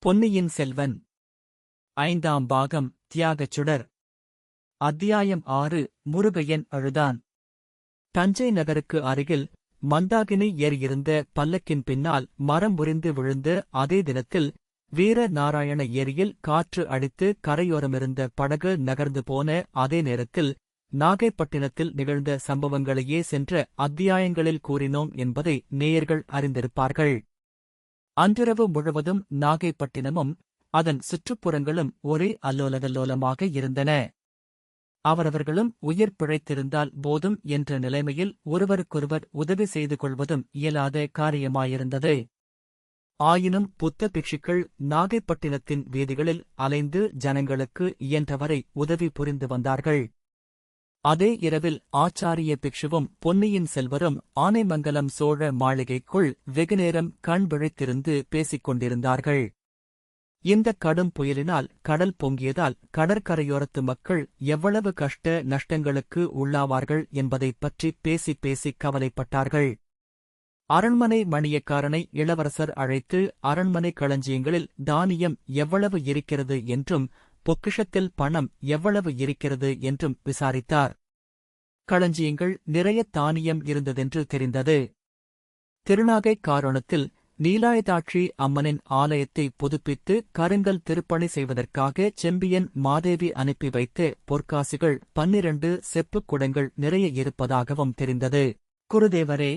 பொன்னியின் செல்வன் ஐந்தாம் பாகம் தியாகச் சுடர். அத்தியாயம் 6. முருகையன் அழுதான். தஞ்சை நகருக்கு அருகில் மந்தாகினி ஏரியிருந்த பல்லக்கின் பின்னால் மரம் முறிந்து விழுந்த அதே தினத்தில் வீர நாராயண ஏரியில் காற்று அடித்து கரையோரமிருந்த படகு நகர்ந்து போன அதே நேரத்தில் நாகைப்பட்டினத்தில் நிகழ்ந்த சம்பவங்களையே சென்ற அத்தியாயங்களில் கூறினோம் என்பதை நேயர்கள் அறிந்திருப்பார்கள். அன்றிரவு முழுவதும் நாகைப்பட்டினமும் அதன் சுற்றுப்புறங்களும் ஒரே அல்லோலகல்லோலமாக இருந்தன. அவரவர்களும் உயிர் பிழைத்திருந்தால் போதும் என்ற நிலைமையில் ஒருவருக்கொருவர் உதவி செய்து கொள்வதும் இயலாத காரியமாயிருந்தது. ஆயினும் புத்த பிக்ஷுக்கள் நாகைப்பட்டினத்தின் வீதிகளில் அலைந்து ஜனங்களுக்கு இயன்றவரை உதவி புரிந்து வந்தார்கள். அதே இரவில் ஆச்சாரிய பிக்ஷுவும் பொன்னியின் செல்வரும் ஆனைமங்கலம் சோழ மாளிகைக்குள் வெகுநேரம் கண் விழித்திருந்து பேசிக் கொண்டிருந்தார்கள். இந்த கடும் புயலினால் கடல் பொங்கியதால் கடற்கரையோரத்து மக்கள் எவ்வளவு கஷ்ட நஷ்டங்களுக்கு உள்ளாவார்கள் என்பதைப் பற்றி பேசிப் கவலைப்பட்டார்கள். அரண்மனை மணியக்காரனை இளவரசர் அழைத்து அரண்மனை களஞ்சியங்களில் தானியம் எவ்வளவு இருக்கிறது என்றும் பொக்கிஷத்தில் பணம் எவ்வளவு இருக்கிறது என்றும் விசாரித்தார். களஞ்சியங்கள் நிறைய தானியம் இருந்ததென்று தெரிந்தது. திருநாகை காரோணத்தில் நீலாயதாட்சி அம்மனின் ஆலயத்தை புதுப்பித்து கருங்கல் திருப்பணி செய்வதற்காக செம்பியன் மாதேவி அனுப்பி வைத்த பொற்காசுகள் 12 செப்புக் குடங்கள் நிறைய இருப்பதாகவும் தெரிந்தது. குருதேவரே,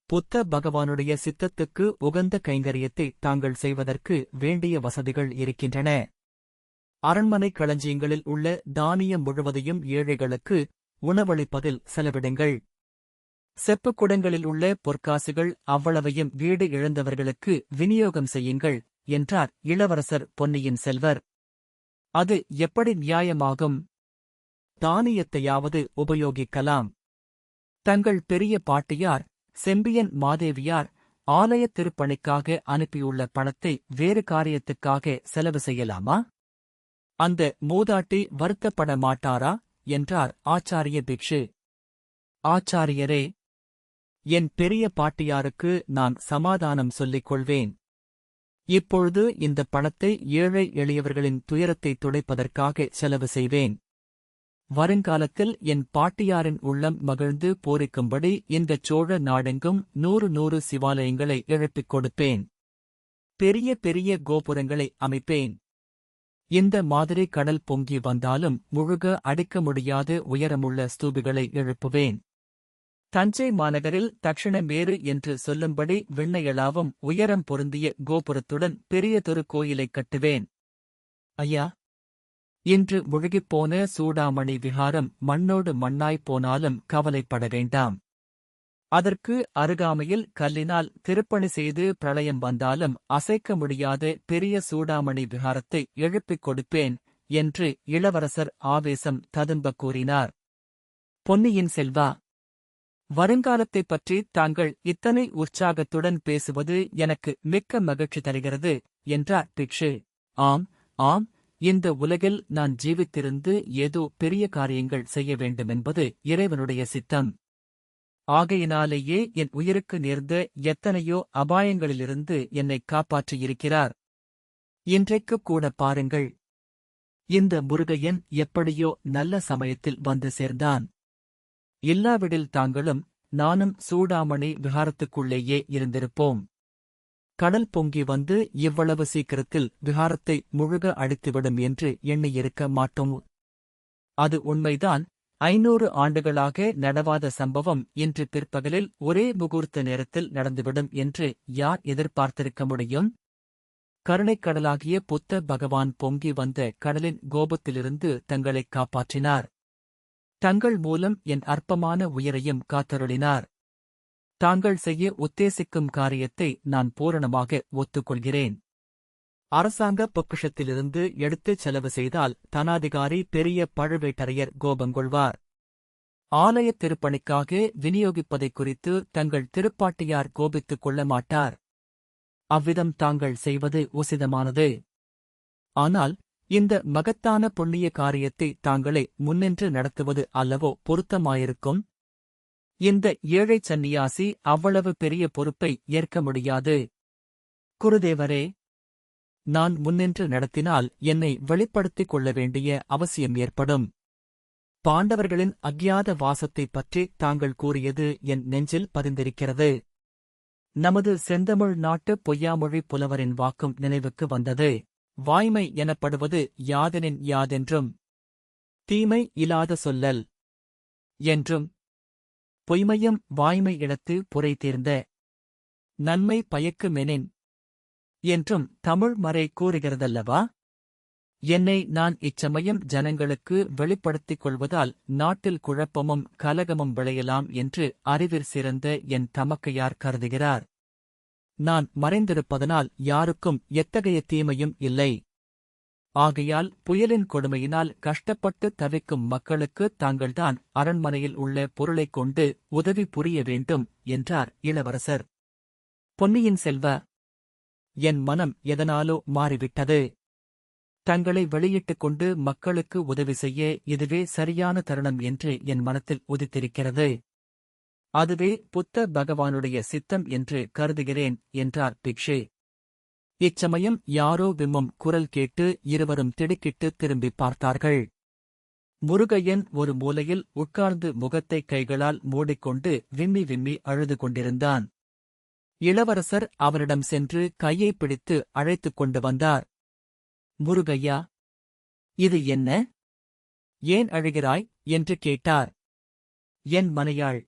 புத்த பகவானுடைய சித்தத்துக்கு உகந்த கைங்கரியத்தை தாங்கள் செய்வதற்கு வேண்டிய வசதிகள் இருக்கின்றன. அரண்மனை களஞ்சியங்களில் உள்ள தானியம் முழுவதையும் ஏழைகளுக்கு உணவளிப்பதில் செலவிடுங்கள். செப்புக் குடங்களில் உள்ள பொற்காசுகள் அவ்வளவையும் வீடு இழந்தவர்களுக்கு விநியோகம் செய்யுங்கள் என்றார் இளவரசர் பொன்னியின் செல்வர். அது எப்படி நியாயமாகும்? தானியத்தையாவது உபயோகிக்கலாம். தங்கள் பெரிய பாட்டியார் செம்பியன் மாதேவியார் ஆலயத் திருப்பணிக்காக அனுப்பியுள்ள பணத்தை வேறு காரியத்துக்காக செலவு செய்யலாமா? அந்த மூதாட்டி வருத்தப்பட மாட்டாரா என்றார் ஆச்சாரிய பிக்ஷு. ஆச்சாரியரே, என் பெரிய பாட்டியாருக்கு நான் சமாதானம் சொல்லிக் கொள்வேன். இப்பொழுது இந்த பணத்தை ஏழை எளியவர்களின் துயரத்தை துடைப்பதற்காக செலவு செய்வேன். வருங்காலத்தில் என் பாட்டியாரின் உள்ளம் மகிழ்ந்து பூரிக்கும்படி இந்தச் சோழ நாடெங்கும் 100 சிவாலயங்களை எழுப்பிக் கொடுப்பேன். பெரிய பெரிய கோபுரங்களை அமைப்பேன். இந்த மாதிரி கடல் பொங்கி வந்தாலும் முழுக அடிக்க முடியாத உயரமுள்ள ஸ்தூபிகளை எழுப்புவேன். தஞ்சை மாநகரில் தட்சிணமேரு என்று சொல்லும்படி விண்ணையளாவும் உயரம் பொருந்திய கோபுரத்துடன் பெரியதொரு கோயிலைக் கட்டுவேன். ஐயா, இன்று முழுகிப்போன சூடாமணி விஹாரம் மண்ணோடு மண்ணாய்ப் போனாலும் கவலைப்பட வேண்டாம். அதற்கு அருகாமையில் கல்லினால் திருப்பணி செய்து பிரளயம் வந்தாலும் அசைக்க முடியாத பெரிய சூடாமணி விஹாரத்தை எழுப்பிக் கொடுப்பேன் என்று இளவரசர் ஆவேசம் ததும்பக் கூறினார். பொன்னியின் செல்வா, வருங்காலத்தைப் பற்றி தாங்கள் இத்தனை உற்சாகத்துடன் பேசுவது எனக்கு மிக்க மகிழ்ச்சி தருகிறது என்றார் பிக்ஷு. ஆம் ஆம், இந்த உலகில் நான் ஜீவித்திருந்து ஏதோ பெரிய காரியங்கள் செய்ய வேண்டுமென்பது இறைவனுடைய சித்தம். ஆகையினாலேயே என் உயிருக்கு நேர்ந்த எத்தனையோ அபாயங்களிலிருந்து என்னைக் காப்பாற்றியிருக்கிறார். இன்றைக்குக் கூட பாருங்கள், இந்த முருகையன் எப்படியோ நல்ல சமயத்தில் வந்து சேர்ந்தான். இல்லாவிடில் தாங்களும் நானும் சூடாமணி விஹாரத்துக்குள்ளேயே இருந்திருப்போம். கடல் பொங்கி வந்து இவ்வளவு சீக்கிரத்தில் விஹாரத்தை முழுக அடித்துவிடும் என்று எண்ணியிருக்க மாட்டோம். அது உண்மைதான். 500 ஆண்டுகளாக நடவாத சம்பவம் இன்று பிற்பகலில் ஒரே முகூர்த்த நேரத்தில் நடந்துவிடும் என்று யார் எதிர்பார்த்திருக்க முடியும்? கருணைக்கடலாகிய புத்த பகவான் பொங்கி வந்த கடலின் கோபத்திலிருந்து தங்களைக் காப்பாற்றினார். தங்கள் மூலம் என் அற்பமான உயிரையும் காத்தருளினார். தாங்கள் செய்ய உத்தேசிக்கும் காரியத்தை நான் பூரணமாக ஒத்துக்கொள்கிறேன். அரசாங்க பொக்கிஷத்திலிருந்து எடுத்துச் செலவு செய்தால் தனாதிகாரி பெரிய பழுவேட்டரையர் கோபங்கொள்வார். ஆலயத் திருப்பணிக்காக விநியோகிப்பதைக் குறித்து தங்கள் திருப்பாட்டியார் கோபித்துக் கொள்ள மாட்டார். அவ்விதம் தாங்கள் செய்வது உசிதமானது. ஆனால் இந்த மகத்தான புண்ணிய காரியத்தை தாங்களே முன்னின்று நடத்துவது அல்லவோ பொருத்தமாயிருக்கும்? இந்த ஏழைச் சந்நியாசி அவ்வளவு பெரிய பொறுப்பை ஏற்க முடியாது. குருதேவரே, நான் முன்னின்று நடத்தினால் என்னை வெளிப்படுத்திக் கொள்ள வேண்டிய அவசியம் ஏற்படும். பாண்டவர்களின் அக்ஞாத வாசத்தைப் பற்றி தாங்கள் கூறியது என் நெஞ்சில் பதிந்திருக்கிறது. நமது செந்தமிழ் நாட்டு பொய்யாமொழி புலவரின் வாக்கும் நினைவுக்கு வந்தது. வாய்மை எனப்படுவது யாதெனின் யாதென்றும் தீமை இலாத சொல்லல் என்றும் பொய்மையும் வாய்மை இடத்து புரை தீர்ந்த நன்மை பயக்குமெனின் என்றும் தமிழ் மறை கூறுகிறதல்லவா? என்னை நான் இச்சமயம் ஜனங்களுக்கு வெளிப்படுத்திக் கொள்வதால் நாட்டில் குழப்பமும் கலகமும் விளையலாம் என்று அறிவிற் சிறந்த என் தமக்கையார் கருதுகிறார். நான் மறைந்திருப்பதனால் யாருக்கும் எத்தகைய தீமையும் இல்லை. ஆகையால் புயலின் கொடுமையினால் கஷ்டப்பட்டு தவிக்கும் மக்களுக்கு தாங்கள்தான் அரண்மனையில் உள்ள பொருளைக் கொண்டு உதவி புரிய வேண்டும் என்றார் இளவரசர். பொன்னியின் செல்வ, என் மனம் எதனாலோ மாறிவிட்டது. தங்களை வெளியிட்டுக் கொண்டு மக்களுக்கு உதவி செய்ய இதுவே சரியான தருணம் என்று என் மனத்தில் உதித்திருக்கிறது. அதுவே புத்த பகவானுடைய சித்தம் என்று கருதுகிறேன் என்றார் பிக்ஷே. இச்சமயம் யாரோ விம்மும் குரல் கேட்டு இருவரும் திடுக்கிட்டு திரும்பிப் பார்த்தார்கள். முருகையன் ஒரு மூலையில் உட்கார்ந்து முகத்தை கைகளால் மூடிக்கொண்டு விம்மி விம்மி அழுது கொண்டிருந்தான். இளவரசர் அவரிடம் சென்று கையைப் பிடித்து அழைத்துக் கொண்டு வந்தார். முருகையா, இது என்ன? ஏன் அழுகிறாய் என்று கேட்டார். என் மனையாள்,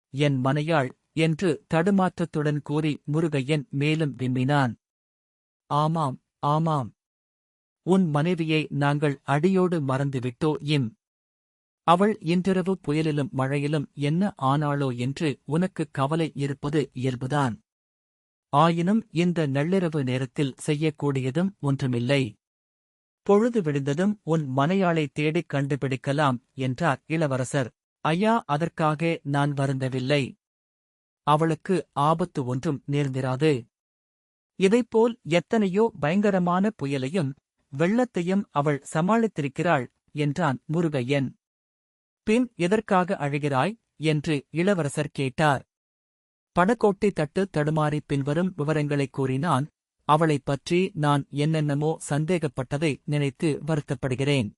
என் மனையாள் என்று தடுமாற்றத்துடன் கூறி முருகையன் மேலும் விம்மினான். ஆமாம், ஆமாம், உன் மனைவியை நாங்கள் அடியோடு மறந்துவிட்டோ இம். அவள் இன்றிரவு புயலிலும் மழையிலும் என்ன ஆனாளோ என்று உனக்கு கவலை இருப்பது இயல்புதான். ஆயினும் இந்த நள்ளிரவு நேரத்தில் செய்யக்கூடியதும் ஒன்றுமில்லை. பொழுது விடிந்ததும் உன் மனையாளை தேடிக் கண்டுபிடிக்கலாம் என்றார் இளவரசர். ஐயா, அதற்காக நான் வருந்தவில்லை. அவளுக்கு ஆபத்து ஒன்றும் நேர்ந்திராது. இதைப்போல் எத்தனையோ பயங்கரமான புயலையும் வெள்ளத்தையும் அவள் சமாளித்திருக்கிறாள் என்றான் முருகையன். பின் எதற்காக அழுகிறாய் என்று இளவரசர் கேட்டார். படகோட்டை தட்டு தடுமாறி பின்வரும் விவரங்களைக் கூறினான். அவளைப் பற்றி நான் என்னென்னமோ சந்தேகப்பட்டதை நினைத்து வருத்தப்படுகிறேன்.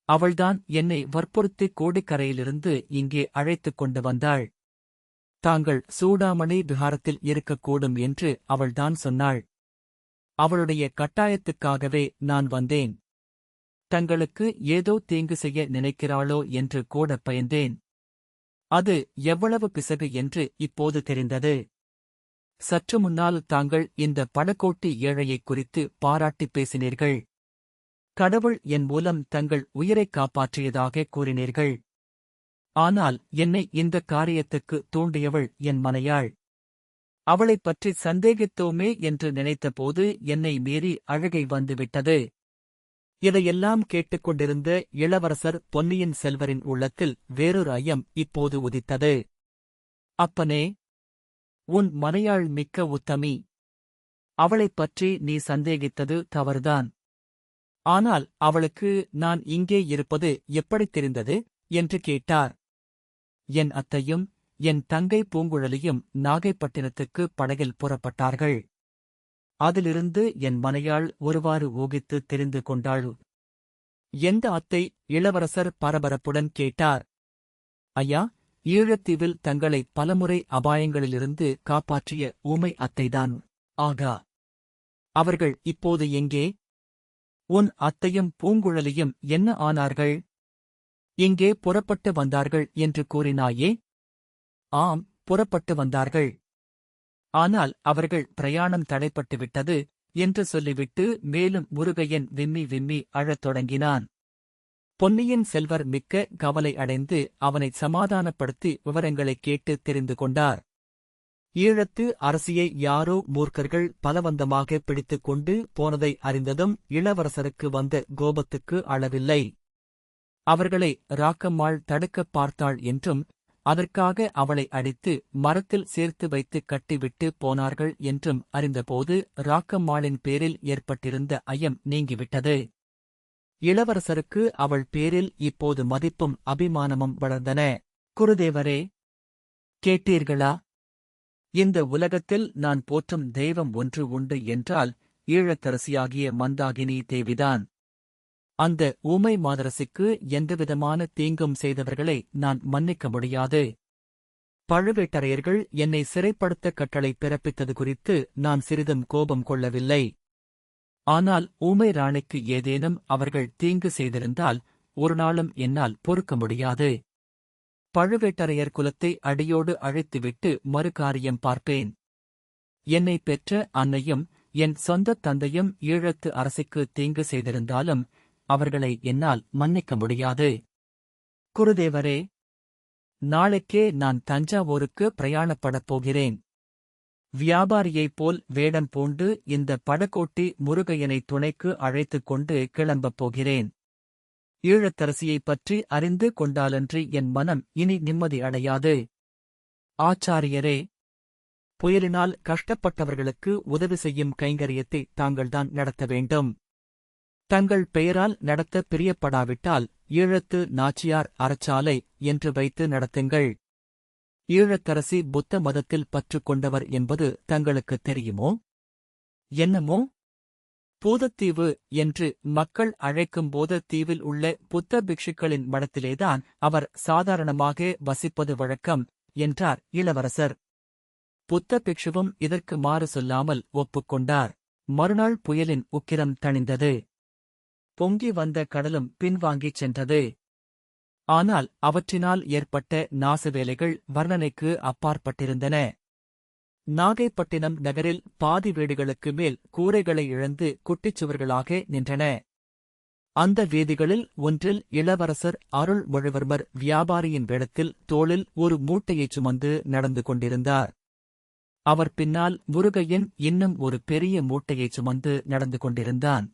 அவள்தான் என்னை வற்புறுத்தி கோடிக்கரையிலிருந்து இங்கே அழைத்துக் கொண்டு வந்தாள். தாங்கள் சூடாமணி விஹாரத்தில் இருக்கக்கூடும் என்று அவள்தான் சொன்னாள். அவளுடைய கட்டாயத்துக்காகவே நான் வந்தேன். தங்களுக்கு ஏதோ தீங்கு செய்ய நினைக்கிறாளோ என்று கூட பயந்தேன். அது எவ்வளவு பிசகு என்று இப்போது தெரிந்தது. சற்று முன்னால் தாங்கள் இந்த படகோட்டி ஏழையைக் குறித்து பாராட்டிப் பேசினீர்கள். கடவுள் என் மூலம் தங்கள் உயிரைக் காப்பாற்றியதாக கூறினீர்கள். ஆனால் என்னை இந்த காரியத்துக்கு தூண்டியவள் என் மனையாள். அவளைப் பற்றி சந்தேகித்தோமே என்று நினைத்தபோது என்னை மீறி அழுகை வந்துவிட்டது. இதையெல்லாம் கேட்டுக்கொண்டிருந்த இளவரசர் பொன்னியின் செல்வரின் உள்ளத்தில் வேறொரு ஐயம் இப்போது உதித்தது. அப்பனே, உன் மனையாள் மிக்க உத்தமி. அவளைப் பற்றி நீ சந்தேகித்தது தவறுதான். ஆனால் அவளுக்கு நான் இங்கே இருப்பது எப்படித் தெரிந்தது என்று கேட்டார். என் அத்தையும் என் தங்கை பூங்குழலியும் நாகைப்பட்டினத்துக்கு படகில் புறப்பட்டார்கள். அதிலிருந்து என் மனையாள் ஒருவாறு ஊகித்து தெரிந்து கொண்டாள். எந்த அத்தை? இளவரசர் பரபரப்புடன் கேட்டார். ஐயா, ஈழத்தீவில் தங்களை பலமுறை அபாயங்களிலிருந்து காப்பாற்றிய ஊமை அத்தைதான். ஆகா, அவர்கள் இப்போது எங்கே? உன் அத்தையும் பூங்குழலியும் என்ன ஆனார்கள்? இங்கே புறப்பட்டு வந்தார்கள் என்று கூறினாயே? ஆம், புறப்பட்டு வந்தார்கள். ஆனால் அவர்கள் பிரயாணம் தடைப்பட்டுவிட்டது என்று சொல்லிவிட்டு மேலும் முருகையன் விம்மி விம்மி அழத் தொடங்கினான். பொன்னியின் செல்வர் மிக்க கவலை அடைந்து அவனைச் சமாதானப்படுத்தி விவரங்களைக் கேட்டு தெரிந்து கொண்டார். ஈழத்து அரசியை யாரோ மூர்க்கர்கள் பலவந்தமாக பிடித்துக் கொண்டு போனதை அறிந்ததும் இளவரசருக்கு வந்த கோபத்துக்கு அளவில்லை. அவர்களை ராக்கம்மாள் தடுக்கப் பார்த்தாள் என்றும் அதற்காக அவளை அடித்து மரத்தில் சேர்த்து வைத்து கட்டிவிட்டு போனார்கள் என்றும் அறிந்தபோது ராக்கம்மாளின் பேரில் ஏற்பட்டிருந்த ஐயம் நீங்கிவிட்டது. இளவரசருக்கு அவள் பேரில் இப்போது மதிப்பும் அபிமானமும் வளர்ந்தன. குருதேவரே, கேட்டீர்களா? இந்த உலகத்தில் நான் போற்றும் தெய்வம் ஒன்று உண்டு என்றால் ஈழத்தரசியாகிய மந்தாகினி தேவிதான். அந்த ஊமை மாதரசிக்கு எந்தவிதமான தீங்கும் செய்தவர்களை நான் மன்னிக்க முடியாது. பழுவேட்டரையர்கள் என்னை சிறைப்படுத்த கட்டளை பிறப்பித்தது குறித்து நான் சிறிதும் கோபம் கொள்ளவில்லை. ஆனால் ஊமை ராணிக்கு ஏதேனும் அவர்கள் தீங்கு செய்திருந்தால் ஒருநாளும் என்னால் பொறுக்க முடியாது. பழுவேட்டரையர் குலத்தை அடியோடு அழைத்துவிட்டு மறுகாரியம் பார்ப்பேன். என்னை பெற்ற அன்னையும் என் சொந்தத் தந்தையும் ஈழத்து அரசிற்கு தீங்கு செய்திருந்தாலும் அவர்களை என்னால் மன்னிக்க முடியாது. குருதேவரே, நாளைக்கே நான் தஞ்சாவூருக்கு பிரயாணப்படப் போகிறேன். வியாபாரியைப் போல் வேடம் பூண்டு இந்த படகோட்டி முருகையனை துணைக்கு அழைத்துக் கொண்டு கிளம்பப் போகிறேன். ஈழத்தரசியைப் பற்றி அறிந்து கொண்டாலன்றி என் மனம் இனி நிம்மதி அடையாது. ஆச்சாரியரே, புயலினால் கஷ்டப்பட்டவர்களுக்கு உதவி செய்யும் கைங்கரியத்தை தாங்கள்தான் நடத்த வேண்டும். தங்கள் பெயரால் நடத்த பிரியப்படாவிட்டால் ஈழத்து நாச்சியார் அறச்சாலை என்று வைத்து நடத்துங்கள். ஈழத்தரசி புத்த மதத்தில் பற்று கொண்டவர் என்பது தங்களுக்குத் தெரியுமோ? என்னமோ? பூதத்தீவு என்று மக்கள் அழைக்கும் போதத்தீவில் உள்ள புத்த பிக்ஷுக்களின் மடத்திலேதான் அவர் சாதாரணமாக வசிப்பது வழக்கம் என்றார் இளவரசர். புத்த பிக்ஷுவும் இதற்கு மாறு சொல்லாமல் ஒப்புக்கொண்டார். மறுநாள் புயலின் உக்கிரம் தணிந்தது. பொங்கி வந்த கடலும் பின்வாங்கிச் சென்றது. ஆனால் அவற்றினால் ஏற்பட்ட நாசவேலைகள் வர்ணனைக்கு அப்பாற்பட்டிருந்தன. நாகைப்பட்டினம் நகரில் பாதி வீடுகளுக்கு மேல் கூரைகளை இழந்து குட்டிச்சுவர்களாக நின்றன. அந்த வீதிகளில் ஒன்றில் இளவரசர் அருள்மொழிவர்மர் வியாபாரியின் வேடத்தில் தோளில் ஒரு மூட்டையைச் சுமந்து நடந்து கொண்டிருந்தார். அவர் பின்னால் முருகையன் இன்னும் ஒரு பெரிய மூட்டையைச் சுமந்து நடந்து கொண்டிருந்தான்.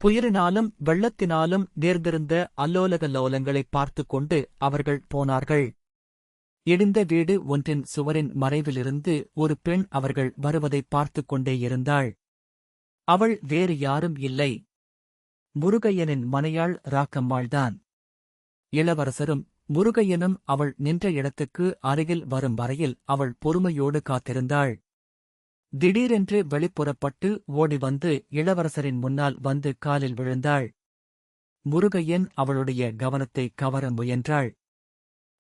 புயலினாலும் வெள்ளத்தினாலும் நேர்ந்திருந்த அல்லோலகல்லோலங்களைப் பார்த்துக் கொண்டு அவர்கள் போனார்கள். இடிந்த வீடு ஒன்றின் சுவரின் மறைவிலிருந்து ஒரு பெண் அவர்கள் வருவதைப் பார்த்துக் கொண்டே இருந்தாள். அவள் வேறு யாரும் இல்லை, முருகையனின் மனையாள் ராக்கம்மாள்தான். இளவரசரும் முருகையனும் அவள் நின்ற இடத்துக்கு அருகில் வரும் வரையில் அவள் பொறுமையோடு காத்திருந்தாள். திடீரென்று வெளிப்புறப்பட்டு ஓடி வந்து இளவரசரின் முன்னால் வந்து காலில் விழுந்தாள். முருகையன் அவளுடைய கவனத்தை கவர முயன்றாள்.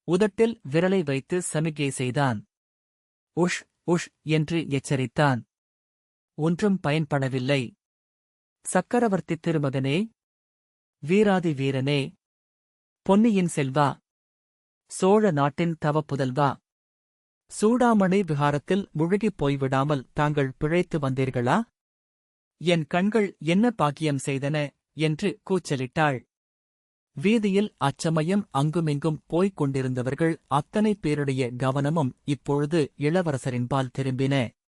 உதட்டில் விரலை வைத்து சமிகை செய்தான். உஷ் உஷ் என்று எச்சரித்தான். ஒன்றும் பயன்படவில்லை. சக்கரவர்த்தி திருமகனே, வீராதி வீரனே, பொன்னியின் செல்வா, சோழ நாட்டின் தவப்புதல்வா, சூடாமணி விஹாரத்தில் முழுகிப் போய்விடாமல் தாங்கள் பிழைத்து வந்தீர்களா? என் கண்கள் என்ன பாக்கியம் செய்தன என்று கூச்சலிட்டாள். வீதியில் அச்சமயம் அங்குமிங்கும் போய்க் கொண்டிருந்தவர்கள் அத்தனை பேருடைய கவனமும் இப்பொழுது இளவரசரின்பால் திரும்பின.